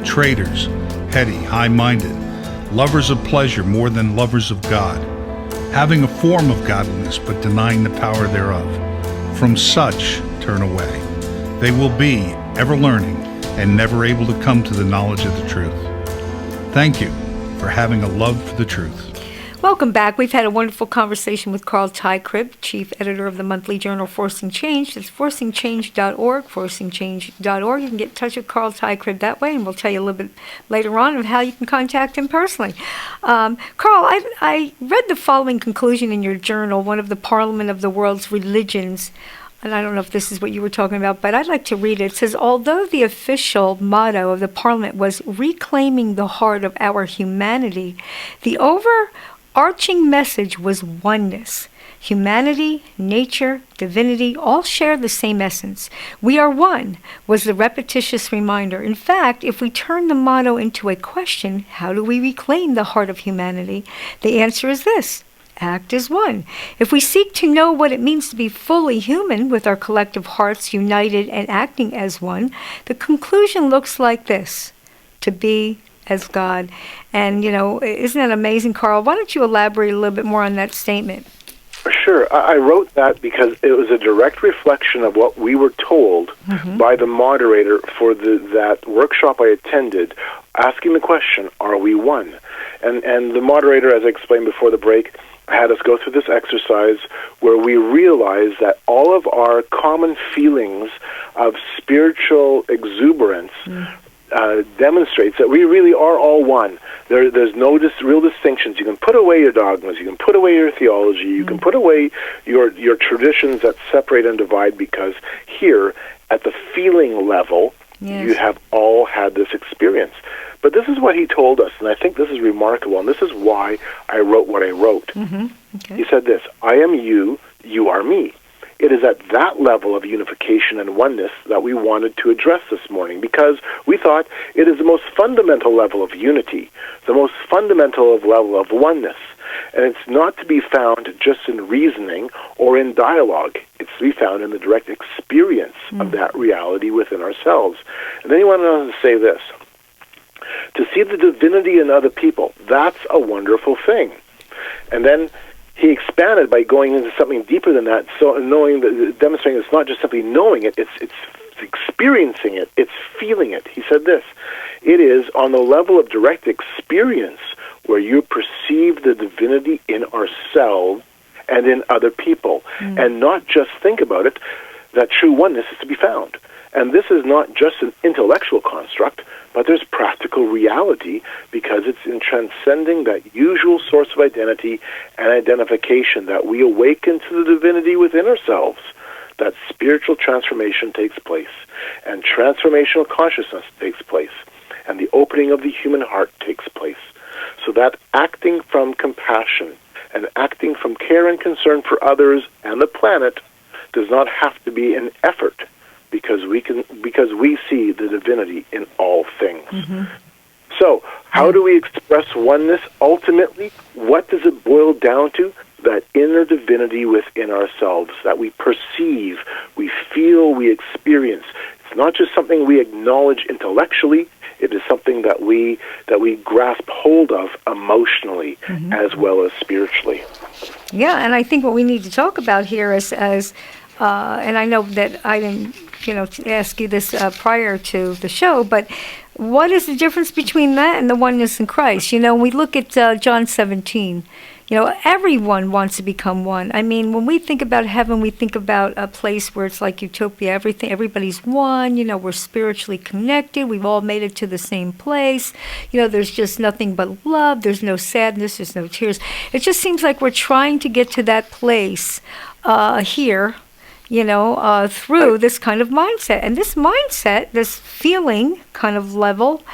traitors, heady, high-minded, lovers of pleasure more than lovers of God, having a form of godliness but denying the power thereof. From such turn away. They will be ever learning and never able to come to the knowledge of the truth. Thank you for having a love for the truth. Welcome back. We've had a wonderful conversation with Carl Teichrib, Chief Editor of the monthly journal Forcing Change. That's forcingchange.org, forcingchange.org. You can get in touch with Carl Teichrib that way, and we'll tell you a little bit later on of how you can contact him personally. Carl, I read the following conclusion in your journal, one of the Parliament of the World's Religions, and I don't know if this is what you were talking about, but I'd like to read it. It says, although the official motto of the Parliament was reclaiming the heart of our humanity, the overarching message was oneness. Humanity, nature, divinity all share the same essence. We are one, was the repetitious reminder. In fact, if we turn the motto into a question, how do we reclaim the heart of humanity? The answer is this: act as one. If we seek to know what it means to be fully human with our collective hearts united and acting as one, the conclusion looks like this: to be as God. And, isn't that amazing, Carl? Why don't you elaborate a little bit more on that statement? Sure. I wrote that because it was a direct reflection of what we were told by the moderator for that workshop I attended, asking the question, are we one? And the moderator, as I explained before the break, had us go through this exercise where we realized that all of our common feelings of spiritual exuberance demonstrates that we really are all one. There's no real distinctions. You can put away your dogmas. You can put away your theology. You can put away your traditions that separate and divide, because here, at the feeling level, you have all had this experience. But this is what he told us, and I think this is remarkable, and this is why I wrote what I wrote. He said this: I am you, you are me. It is at that level of unification and oneness that we wanted to address this morning, because we thought it is the most fundamental level of unity, the most fundamental level of oneness. And it's not to be found just in reasoning or in dialogue. It's to be found in the direct experience of that reality within ourselves. And then he went on to say this: to see the divinity in other people, that's a wonderful thing. And then he expanded by going into something deeper than that, so demonstrating it's not just simply knowing it, it's experiencing it, it's feeling it. He said this: it is on the level of direct experience where you perceive the divinity in ourselves and in other people, and not just think about it, that true oneness is to be found. And this is not just an intellectual construct, but there's practical reality, because it's in transcending that usual source of identity and identification that we awaken to the divinity within ourselves, that spiritual transformation takes place, and transformational consciousness takes place, and the opening of the human heart takes place. So that acting from compassion and acting from care and concern for others and the planet does not have to be an effort, because we see the divinity in all things. So, how do we express oneness ultimately? What does it boil down to? That inner divinity within ourselves that we perceive, we feel, we experience. It's not just something we acknowledge intellectually. It is something that we grasp hold of emotionally as well as spiritually. Yeah, and I think what we need to talk about here is, and I know that I didn't ask you this prior to the show, but what is the difference between that and the oneness in Christ? When we look at John 17, everyone wants to become one. I mean, when we think about heaven, we think about a place where it's like utopia. Everybody's one. We're spiritually connected. We've all made it to the same place. There's just nothing but love. There's no sadness. There's no tears. It just seems like we're trying to get to that place here, through this kind of mindset. And this mindset, this feeling kind of level,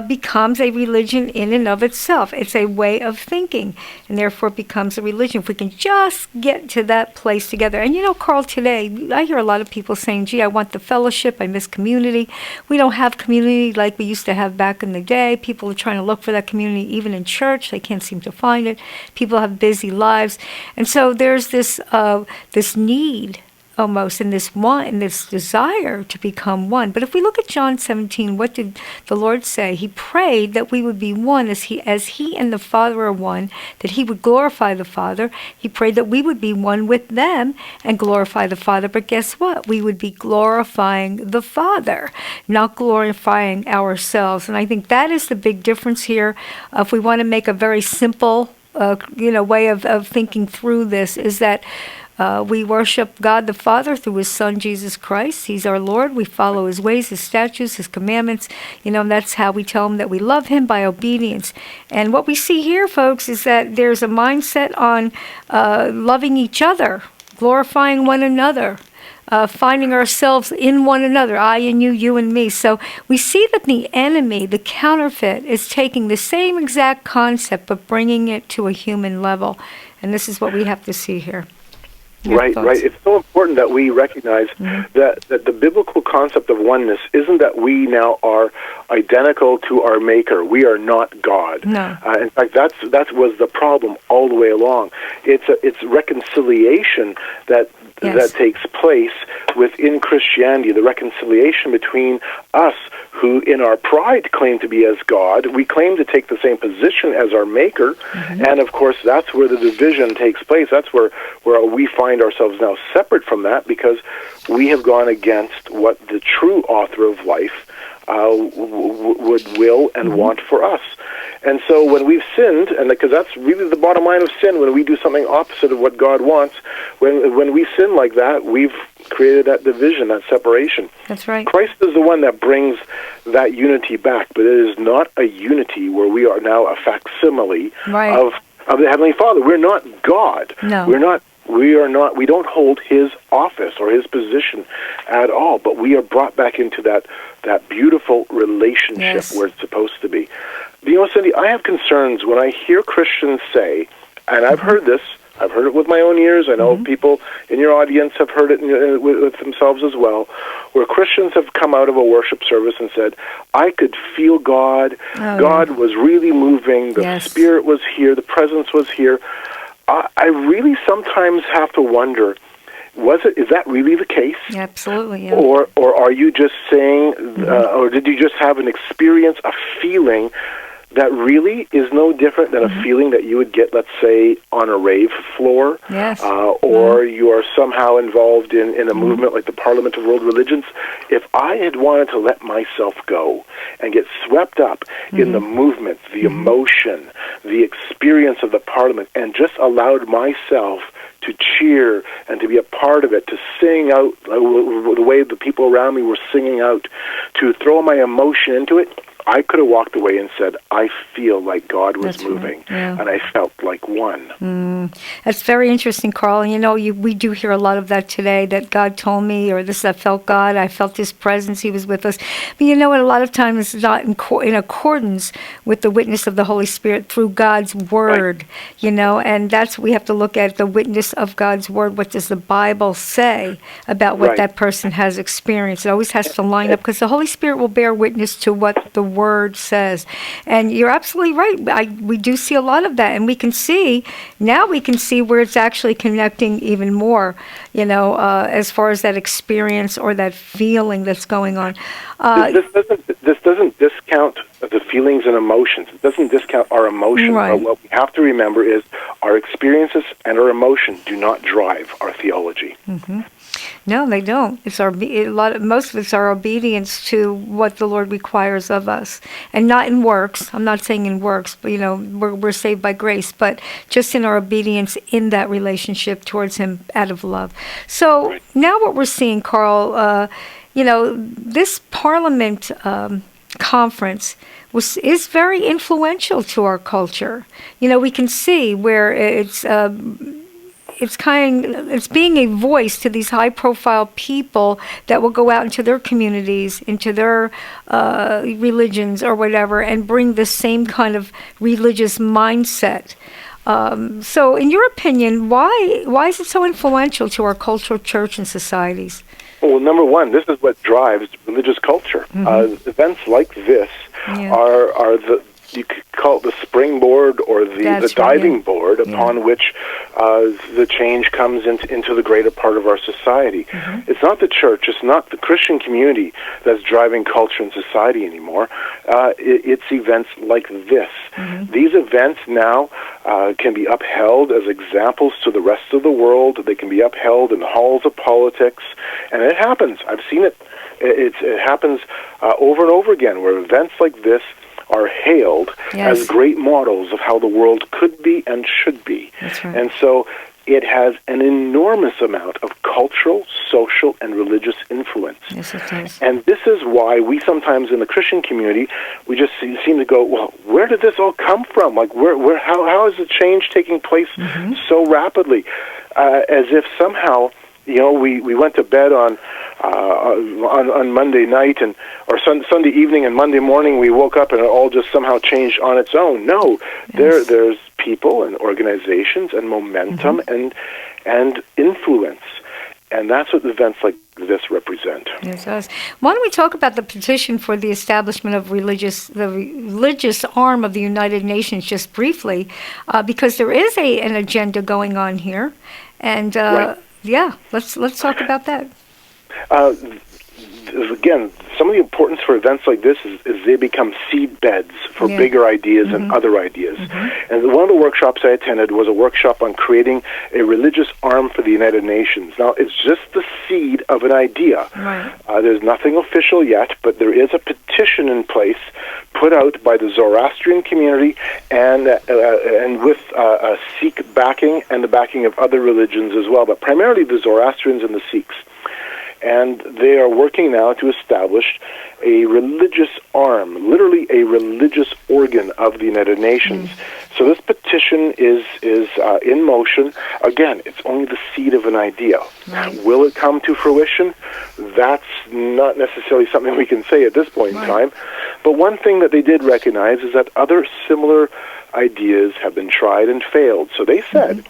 becomes a religion in and of itself. It's a way of thinking, and therefore it becomes a religion. If we can just get to that place together. And Carl, today, I hear a lot of people saying, gee, I want the fellowship, I miss community. We don't have community like we used to have back in the day. People are trying to look for that community, even in church. They can't seem to find it. People have busy lives. And so there's this need almost in this desire to become one. But if we look at John 17, what did the Lord say? He prayed that we would be one as he and the Father are one, that he would glorify the Father. He prayed that we would be one with them and glorify the Father. But guess what? We would be glorifying the Father, not glorifying ourselves. And I think that is the big difference here. If we want to make a very simple way of thinking through this, is that we worship God the Father through his Son, Jesus Christ. He's our Lord. We follow his ways, his statutes, his commandments. And that's how we tell him that we love him, by obedience. And what we see here, folks, is that there's a mindset on loving each other, glorifying one another, finding ourselves in one another, I and you, you and me. So we see that the enemy, the counterfeit, is taking the same exact concept but bringing it to a human level. And this is what we have to see here. Right. It's so important that we recognize that the biblical concept of oneness isn't that we now are identical to our Maker. We are not God. No. In fact, that was the problem all the way along. It's reconciliation that takes place within Christianity, the reconciliation between us who in our pride claim to be as God. We claim to take the same position as our Maker, and of course that's where the division takes place. That's where we find ourselves now separate from that, because we have gone against what the true author of life would will and want for us. And so when we've sinned, and because that's really the bottom line of sin, when we do something opposite of what God wants, when we sin like that, we've created that division, that separation. That's right. Christ is the one that brings that unity back, but it is not a unity where we are now a facsimile of the Heavenly Father. We're not God. No. We don't hold His office or His position at all, but we are brought back into that beautiful relationship where it's supposed to be. You know, Cindy, I have concerns when I hear Christians say, and I've heard this, I've heard it with my own ears, I know people in your audience have heard it with themselves as well, where Christians have come out of a worship service and said, I could feel God, God was really moving, the Spirit was here, the presence was here. I really sometimes have to wonder, is that really the case? Absolutely, yeah. Or are you just saying, or did you just have an experience, a feeling that really is no different than a feeling that you would get, let's say, on a rave floor, or you are somehow involved in a movement like the Parliament of World Religions? If I had wanted to let myself go and get swept up in the movement, the emotion, the experience of the Parliament, and just allowed myself to cheer and to be a part of it, to sing out the way the people around me were singing out, to throw my emotion into it, I could have walked away and said, I feel like God was moving, and I felt like one. That's very interesting, Carl. And you know, we do hear a lot of that today, that God told me, or this, I felt God, I felt His presence, He was with us. But you know what, a lot of times it's not in accordance with the witness of the Holy Spirit through God's Word, you know, and that's, we have to look at the witness of God's Word. What does the Bible say about what that person has experienced? It always has to line up, because the Holy Spirit will bear witness to what the Word says. And you're absolutely right. We do see a lot of that, and we can see where it's actually connecting even more, you know, as far as that experience or that feeling that's going on. This doesn't discount the feelings and emotions. It doesn't discount our emotions. Right. But what we have to remember is our experiences and our emotion do not drive our theology. No, they don't. It's most of it's our obedience to what the Lord requires of us, and not in works. I'm not saying in works, but you know, we're saved by grace, but just in our obedience in that relationship towards Him out of love. So now, what we're seeing, Carl, you know, this Parliament conference is very influential to our culture. You know, we can see where it's being a voice to these high-profile people that will go out into their communities, into their religions or whatever, and bring the same kind of religious mindset. So, in your opinion, why is it so influential to our cultural church and societies? Well, number one, this is what drives religious culture. Events like this are the, you could call it the springboard or the diving board upon which the change comes into the greater part of our society. It's not the church, it's not the Christian community that's driving culture and society anymore. It's events like this. These events now can be upheld as examples to the rest of the world. They can be upheld in the halls of politics, and it happens. I've seen it. It happens over and over again, where events like this are hailed as great models of how the world could be and should be. That's right. And so it has an enormous amount of cultural, social, and religious influence. Yes, it does. And this is why we sometimes in the Christian community, we just seem to go, well, where did this all come from? Like, how is the change taking place so rapidly? As if somehow, you know, we went to bed on Monday night or Sunday evening, and Monday morning we woke up and it all just somehow changed on its own. No, there's people and organizations and momentum and influence. And that's what events like this represent. Yes, it does. Why don't we talk about the petition for the establishment of the religious arm of the United Nations just briefly, because there is an agenda going on here, and Right. let's talk about that. Again, some of the importance for events like this is they become seed beds for bigger ideas and other ideas. And one of the workshops I attended was a workshop on creating a religious arm for the United Nations. Now, it's just the seed of an idea. Right. There's nothing official yet, but there is a petition in place put out by the Zoroastrian community and with Sikh backing and the backing of other religions as well, but primarily the Zoroastrians and the Sikhs. And they are working now to establish a religious arm, literally a religious organ of the United Nations. So this petition is in motion. Again, it's only the seed of an idea. Right. Will it come to fruition? That's not necessarily something we can say at this point in time. But one thing that they did recognize is that other similar ideas have been tried and failed. So they said,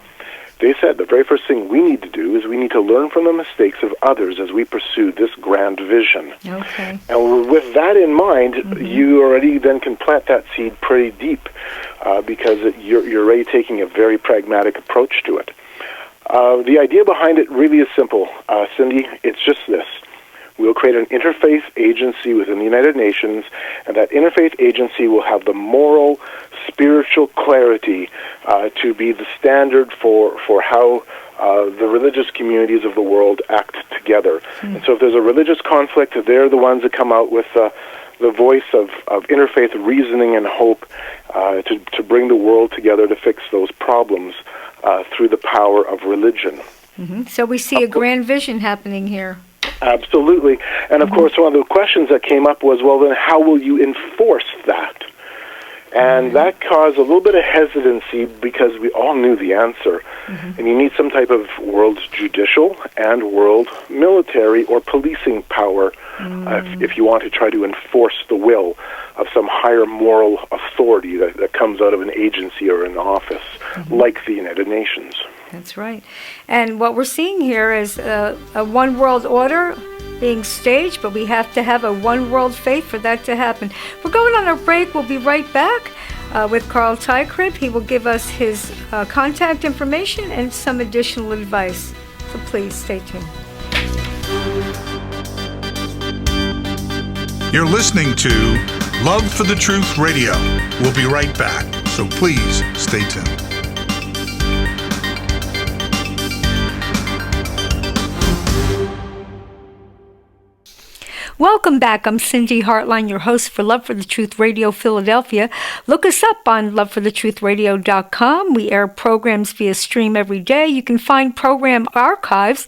the very first thing we need to do is we need to learn from the mistakes of others as we pursue this grand vision. Okay. And with that in mind, you already then can plant that seed pretty deep because you're already taking a very pragmatic approach to it. The idea behind it really is simple, Cindy. It's just this. We'll create an interfaith agency within the United Nations, and that interfaith agency will have the moral, spiritual clarity to be the standard for how the religious communities of the world act together. And so if there's a religious conflict, they're the ones that come out with the voice of interfaith reasoning and hope to bring the world together to fix those problems through the power of religion. So we see a grand vision happening here. Absolutely. And of course, one of the questions that came up was, well, then how will you enforce that? And that caused a little bit of hesitancy because we all knew the answer. And you need some type of world judicial and world military or policing power if you want to try to enforce the will of some higher moral authority that comes out of an agency or an office like the United Nations. That's right. And what we're seeing here is a one world order being staged, but we have to have a one world faith for that to happen. We're going on a break. We'll be right back with Carl Teichrib. He will give us his contact information and some additional advice. So please stay tuned. You're listening to Love for the Truth Radio. We'll be right back, so please stay tuned. Welcome back. I'm Cindy Hartline, your host for Love for the Truth Radio Philadelphia. Look us up on loveforthetruthradio.com. We air programs via stream every day. You can find program archives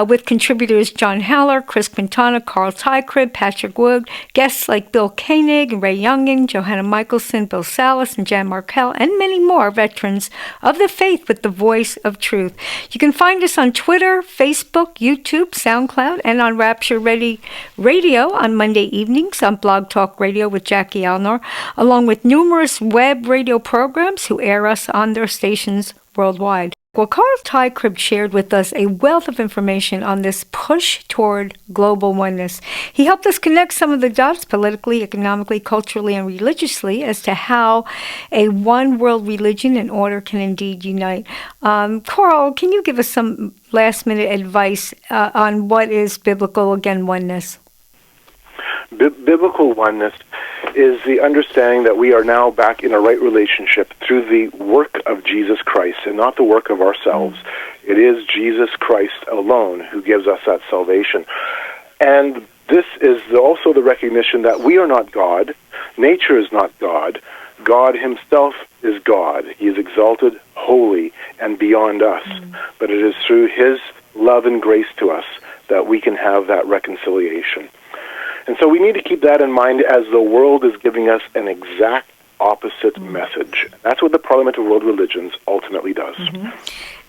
with contributors John Haller, Chris Quintana, Carl Teichrib, Patrick Wood, guests like Bill Koenig, Ray Youngin, Johanna Michelson, Bill Salas, and Jan Markell, and many more veterans of the faith with the voice of truth. You can find us on Twitter, Facebook, YouTube, SoundCloud, and on Rapture Ready Radio on Monday evenings on Blog Talk Radio with Jackie Alnor, along with numerous web radio programs who air us on their stations worldwide. Well, Carl Teichrib shared with us a wealth of information on this push toward global oneness. He helped us connect some of the dots politically, economically, culturally, and religiously as to how a one world religion and order can indeed unite. Carl, can you give us some last-minute advice on what is biblical, again, oneness? Biblical oneness is the understanding that we are now back in a right relationship through the work of Jesus Christ and not the work of ourselves. It is Jesus Christ alone who gives us that salvation. And this is also the recognition that we are not God. Nature is not God. God himself is God. He is exalted, holy, and beyond us. But it is through his love and grace to us that we can have that reconciliation. And so we need to keep that in mind as the world is giving us an exact opposite message. That's what the Parliament of World Religions ultimately does.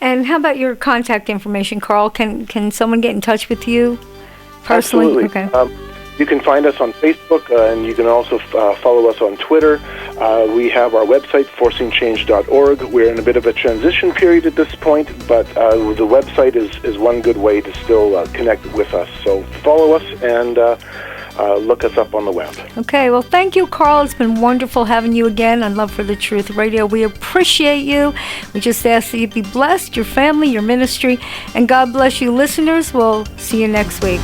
And how about your contact information, Carl? Can someone get in touch with you personally? Absolutely. Okay. You can find us on Facebook, and you can also follow us on Twitter. We have our website, forcingchange.org. We're in a bit of a transition period at this point, but the website is one good way to still connect with us. So follow us and look us up on the web. Okay, well, thank you, Carl. It's been wonderful having you again on Love for the Truth Radio. We appreciate you. We just ask that you be blessed, your family, your ministry, and God bless you, listeners. We'll see you next week.